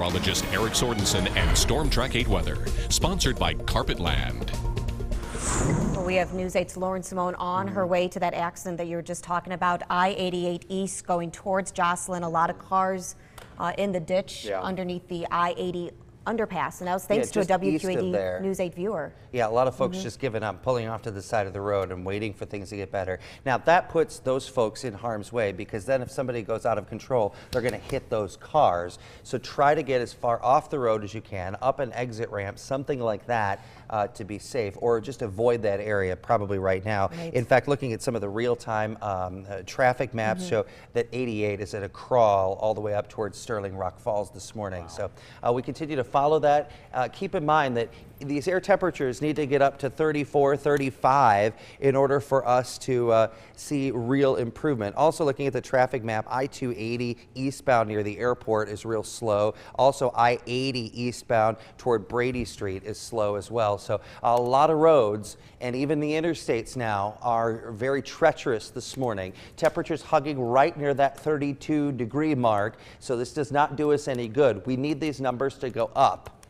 meteorologist Eric Sorensen and Storm Track 8 weather. Sponsored by Carpetland. Well, we have News 8's Lauren Simone on her way to that accident that you were just talking about. I-88 East going towards Jocelyn. A lot of cars in the ditch underneath the I-80 underpass, and that was thanks to a WQAD News 8 viewer. Yeah, a lot of folks just giving up, pulling off to the side of the road and waiting for things to get better. Now that puts those folks in harm's way, because then if somebody goes out of control, they're going to hit those cars. So try to get as far off the road as you can, up an exit ramp, something like that, to be safe, or just avoid that area probably right now. In fact, looking at some of the real-time traffic maps show that 88 is at a crawl all the way up towards Sterling Rock Falls this morning. So we continue to follow that. Keep in mind that these air temperatures need to get up to 34, 35 in order for us to see real improvement. Also looking at the traffic map, I-280 eastbound near the airport is real slow. Also I-80 eastbound toward Brady Street is slow as well. So a lot of roads and even the interstates now are very treacherous this morning. Temperatures hugging right near that 32-degree mark. So this does not do us any good. We need these numbers to go up,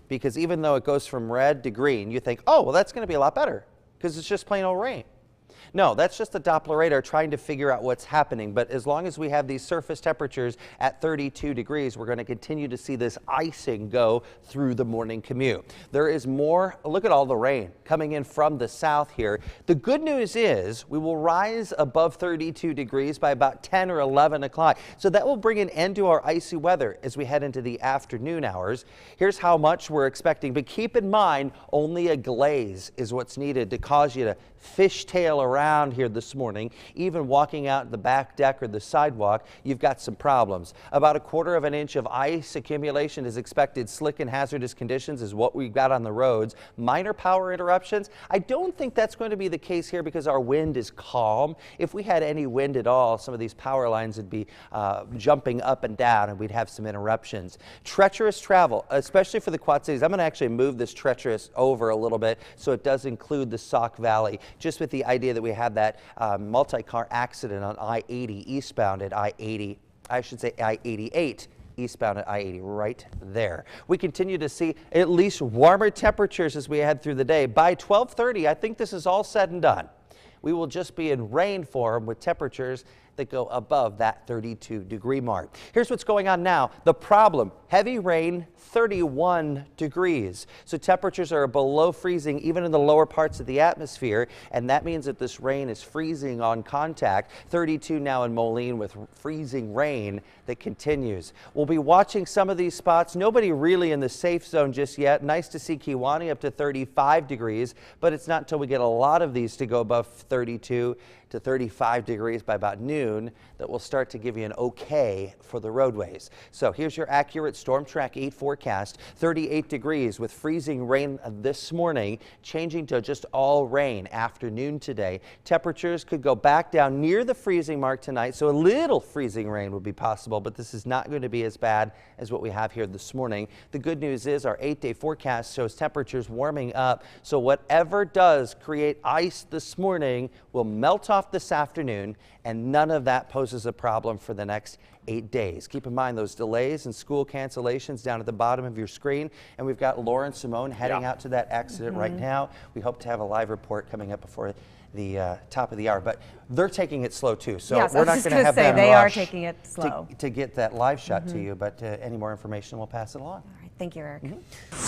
because even though it goes from red to green, you think, oh, well, that's going to be a lot better because it's just plain old rain. No, that's just the Doppler radar trying to figure out what's happening. But as long as we have these surface temperatures at 32 degrees, we're going to continue to see this icing go through the morning commute. There is more. Look at all the rain coming in from the south here. The good news is we will rise above 32 degrees by about 10 or 11 o'clock. So that will bring an end to our icy weather as we head into the afternoon hours. Here's how much we're expecting. But keep in mind, only a glaze is what's needed to cause you to fishtail around here this morning. Even walking out the back deck or the sidewalk, you've got some problems. About a quarter of an inch of ice accumulation is expected. Slick and hazardous conditions is what we've got on the roads. Minor power interruptions. I don't think that's going to be the case here because our wind is calm. If we had any wind at all, some of these power lines would be jumping up and down and we'd have some interruptions. Treacherous travel, especially for the Quad Cities. I'm going to actually move this treacherous over a little bit so it does include the Sauk Valley, just with the idea that we have that multi-car accident on I-80 eastbound at I-80, I should say I-88 eastbound at I-80 right there. We continue to see at least warmer temperatures as we head through the day. By 12:30, I think this is all said and done. We will just be in rain form with temperatures that go above that 32-degree mark. Here's what's going on now. The problem, heavy rain, 31 degrees. So temperatures are below freezing even in the lower parts of the atmosphere, and that means that this rain is freezing on contact. 32 now in Moline with freezing rain that continues. We'll be watching some of these spots. Nobody really in the safe zone just yet. Nice to see Kewanee up to 35 degrees, but it's not until we get a lot of these to go above 32 to 35 degrees by about noon that will start to give you an okay for the roadways. So here's your accurate Storm Track 8 forecast. 38 degrees with freezing rain this morning, changing to just all rain afternoon today. Temperatures could go back down near the freezing mark tonight, so a little freezing rain would be possible, but this is not going to be as bad as what we have here this morning. The good news is our 8-day forecast shows temperatures warming up, so whatever does create ice this morning will melt off this afternoon, and none of that poses a problem for the next 8 days. Keep in mind those delays and school cancellations down at the bottom of your screen, and we've got Lauren Simone heading out to that accident right now. We hope to have a live report coming up before the top of the hour, but they're taking it slow too, so we're not going to have them they rush are taking it slow to get that live shot to you, but any more information we'll pass it along. All right, thank you, Eric. Time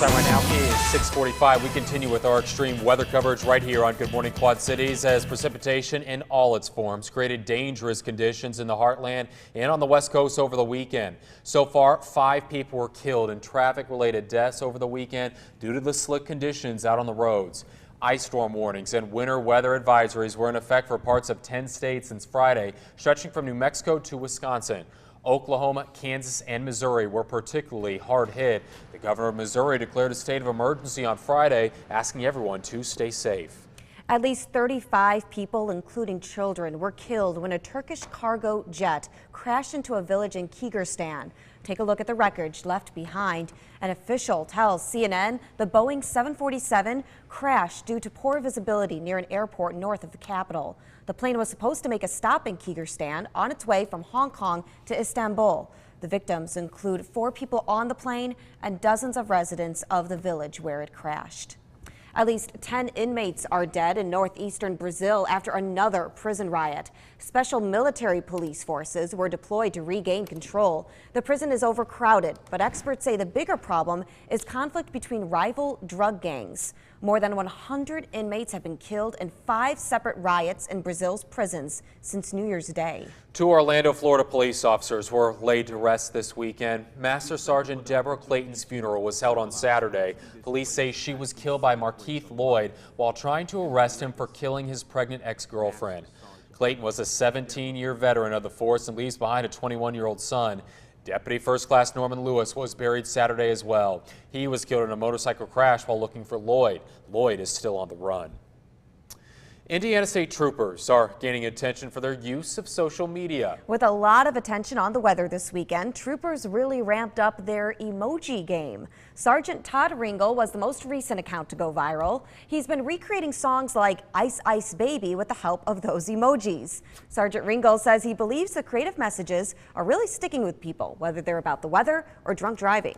right now is 6:45. We continue with our extreme weather coverage right here on Good Morning Quad Cities, as precipitation in all its forms created dangerous conditions in the heartland and on the West Coast over the weekend. So far, 5 people were killed in traffic-related deaths over the weekend due to the slick conditions out on the roads. Ice storm warnings and winter weather advisories were in effect for parts of 10 states since Friday, stretching from New Mexico to Wisconsin. Oklahoma, Kansas, and Missouri were particularly hard hit. The governor of Missouri declared a state of emergency on Friday, asking everyone to stay safe. At least 35 people, including children, were killed when a Turkish cargo jet crashed into a village in Kyrgyzstan. Take a look at the wreckage left behind. An official tells CNN the Boeing 747 crashed due to poor visibility near an airport north of the capital. The plane was supposed to make a stop in Kyrgyzstan on its way from Hong Kong to Istanbul. The victims include 4 people on the plane and dozens of residents of the village where it crashed. At least 10 inmates are dead in northeastern Brazil after another prison riot. Special military police forces were deployed to regain control. The prison is overcrowded, but experts say the bigger problem is conflict between rival drug gangs. More than 100 inmates have been killed in 5 separate riots in Brazil's prisons since New Year's Day. 2 Orlando, Florida police officers were laid to rest this weekend. Master Sergeant Deborah Clayton's funeral was held on Saturday. Police say she was killed by Markeith Lloyd while trying to arrest him for killing his pregnant ex-girlfriend. Clayton was a 17-year veteran of the force and leaves behind a 21-year-old son. Deputy First Class Norman Lewis was buried Saturday as well. He was killed in a motorcycle crash while looking for Lloyd. Lloyd is still on the run. Indiana State Troopers are gaining attention for their use of social media. With a lot of attention on the weather this weekend, troopers really ramped up their emoji game. Sergeant Todd Ringel was the most recent account to go viral. He's been recreating songs like Ice Ice Baby with the help of those emojis. Sergeant Ringel says he believes the creative messages are really sticking with people, whether they're about the weather or drunk driving.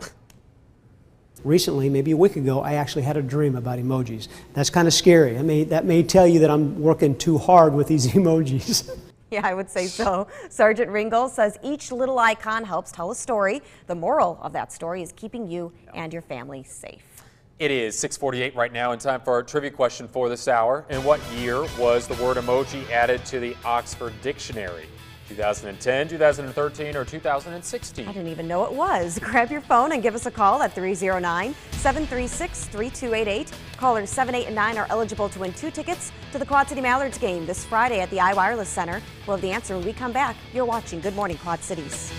Recently, maybe a week ago, I actually had a dream about emojis. That's kind of scary. That may tell you that I'm working too hard with these emojis. Yeah, I would say so. Sergeant Ringel says each little icon helps tell a story. The moral of that story is keeping you and your family safe. It is 6:48 right now, and time for our trivia question for this hour. In what year was the word emoji added to the Oxford Dictionary? 2010, 2013, or 2016? I didn't even know it was. Grab your phone and give us a call at 309-736-3288. Callers 7, 8, and 9 are eligible to win 2 tickets to the Quad City Mallards game this Friday at the iWireless Center. We'll have the answer when we come back. You're watching Good Morning Quad Cities.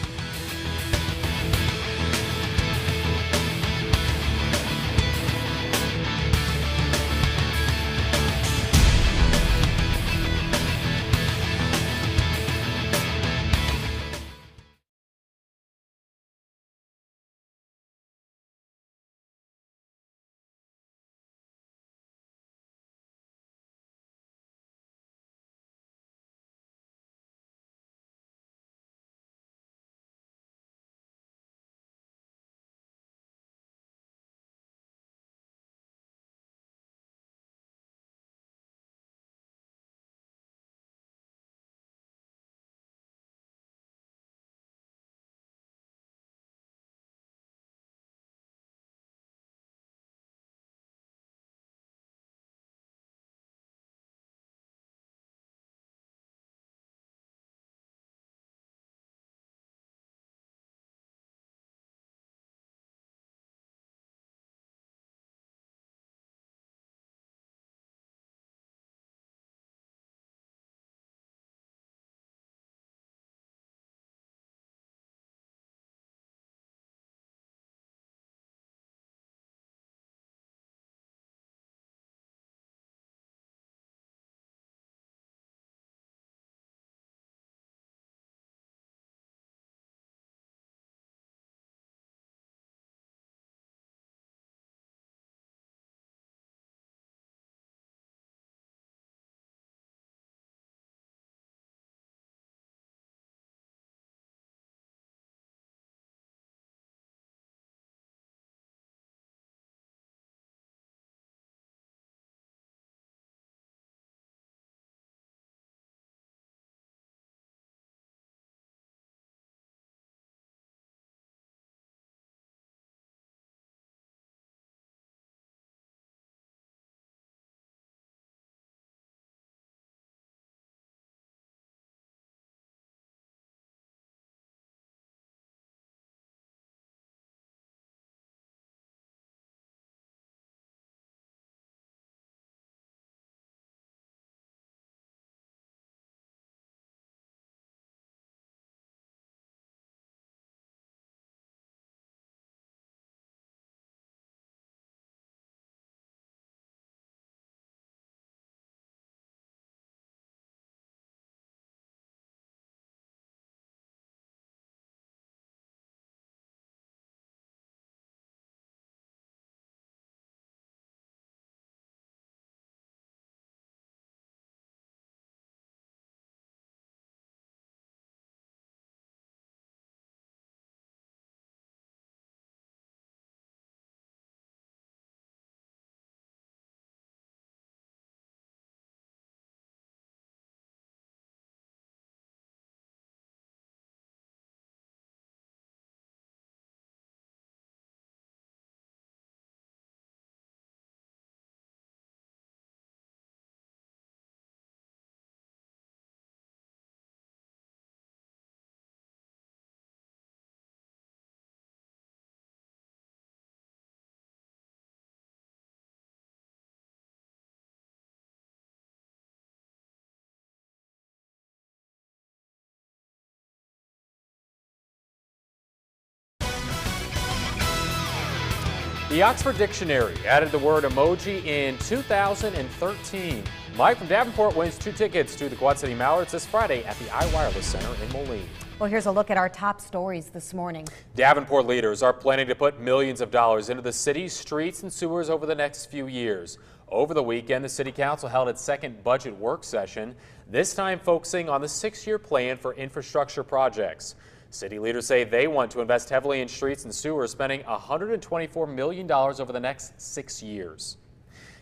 The Oxford Dictionary added the word emoji in 2013. Mike from Davenport wins 2 tickets to the Quad City Mallards this Friday at the iWireless Center in Moline. Well, here's a look at our top stories this morning. Davenport leaders are planning to put millions of dollars into the city's streets and sewers over the next few years. Over the weekend, the City Council held its second budget work session, this time focusing on the 6-year plan for infrastructure projects. City leaders say they want to invest heavily in streets and sewers, spending $124 million over the next 6 years.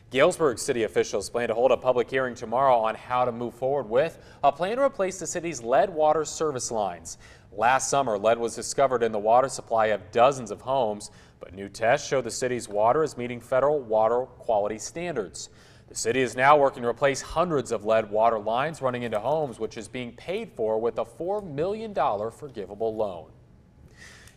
Galesburg city officials plan to hold a public hearing tomorrow on how to move forward with a plan to replace the city's lead water service lines. Last summer, lead was discovered in the water supply of dozens of homes, but new tests show the city's water is meeting federal water quality standards. The city is now working to replace hundreds of lead water lines running into homes, which is being paid for with a $4 million forgivable loan.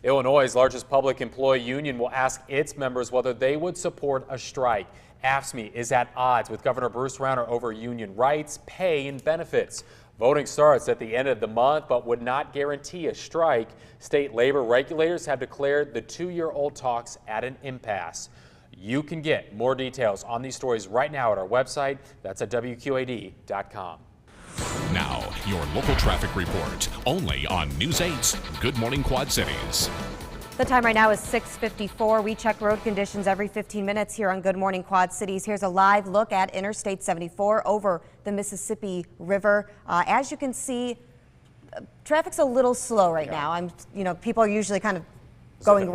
Illinois' largest public employee union will ask its members whether they would support a strike. AFSCME is at odds with Governor Bruce Rauner over union rights, pay, and benefits. Voting starts at the end of the month, but would not guarantee a strike. State labor regulators have declared the 2-year-old talks at an impasse. You can get more details on these stories right now at our website. That's at WQAD.com. Now, your local traffic report, only on News 8's Good Morning Quad Cities. The time right now is 6:54. We check road conditions every 15 minutes here on Good Morning Quad Cities. Here's a live look at Interstate 74 over the Mississippi River. As you can see, traffic's a little slow right now. People are usually kind of going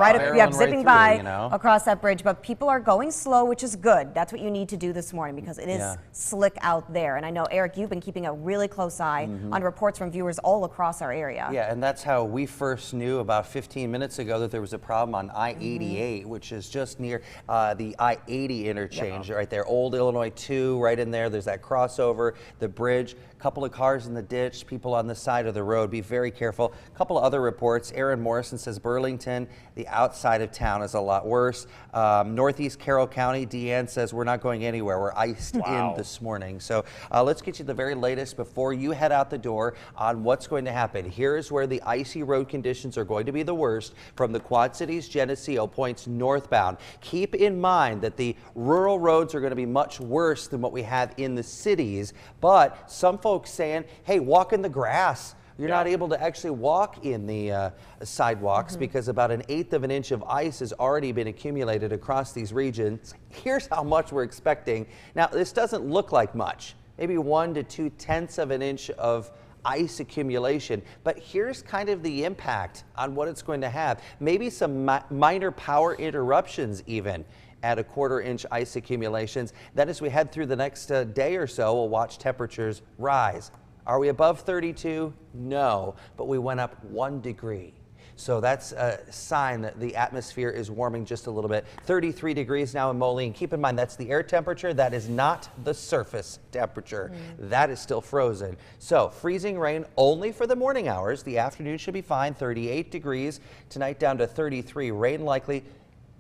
zipping by across that bridge, but people are going slow, which is good. That's what you need to do this morning because it is slick out there. And I know, Eric, you've been keeping a really close eye on reports from viewers all across our area. Yeah, and that's how we first knew about 15 minutes ago that there was a problem on I-88, which is just near the I-80 interchange right there. Old Illinois 2 right in there. There's that crossover, the bridge, a couple of cars in the ditch, people on the side of the road. Be very careful. A couple of other reports. Aaron Morrison says Burlington, the outside of town is a lot worse. Northeast Carroll County, Deanne says we're not going anywhere. We're iced in this morning. So let's get you the very latest before you head out the door on what's going to happen. Here's where the icy road conditions are going to be the worst from the Quad Cities Geneseo points northbound. Keep in mind that the rural roads are going to be much worse than what we have in the cities, but some folks saying, hey, walk in the grass. You're not able to actually walk in the sidewalks because about 1/8 of an inch of ice has already been accumulated across these regions. Here's how much we're expecting. Now, this doesn't look like much, maybe 1 to 2/10 of an inch of ice accumulation, but here's kind of the impact on what it's going to have. Maybe some minor power interruptions even at 1/4 inch ice accumulations. Then as we head through the next day or so, we'll watch temperatures rise. Are we above 32? No, but we went up 1 degree. So that's a sign that the atmosphere is warming just a little bit. 33 degrees now in Moline. Keep in mind, that's the air temperature. That is not the surface temperature. That is still frozen. So freezing rain only for the morning hours. The afternoon should be fine. 38 degrees. Tonight down to 33. Rain likely.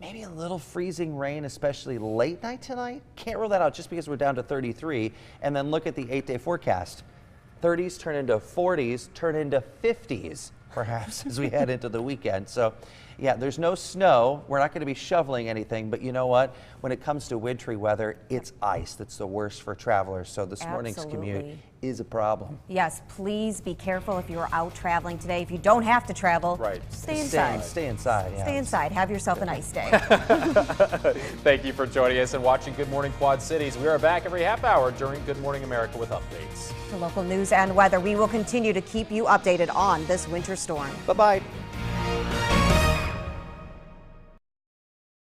Maybe a little freezing rain, especially late night tonight. Can't rule that out just because we're down to 33. And then look at the 8-day forecast. 30s turn into 40s, turn into 50s, perhaps, as we head into the weekend. So, yeah, there's no snow. We're not going to be shoveling anything, but you know what? When it comes to wintry weather, it's ice that's the worst for travelers. So this morning's commute is a problem. Yes, please be careful if you're out traveling today. If you don't have to travel, stay inside. Stay inside. Yeah. Stay inside. Have yourself a nice day. Thank you for joining us and watching Good Morning Quad Cities. We are back every half hour during Good Morning America with updates. For local news and weather, we will continue to keep you updated on this winter storm. Bye-bye.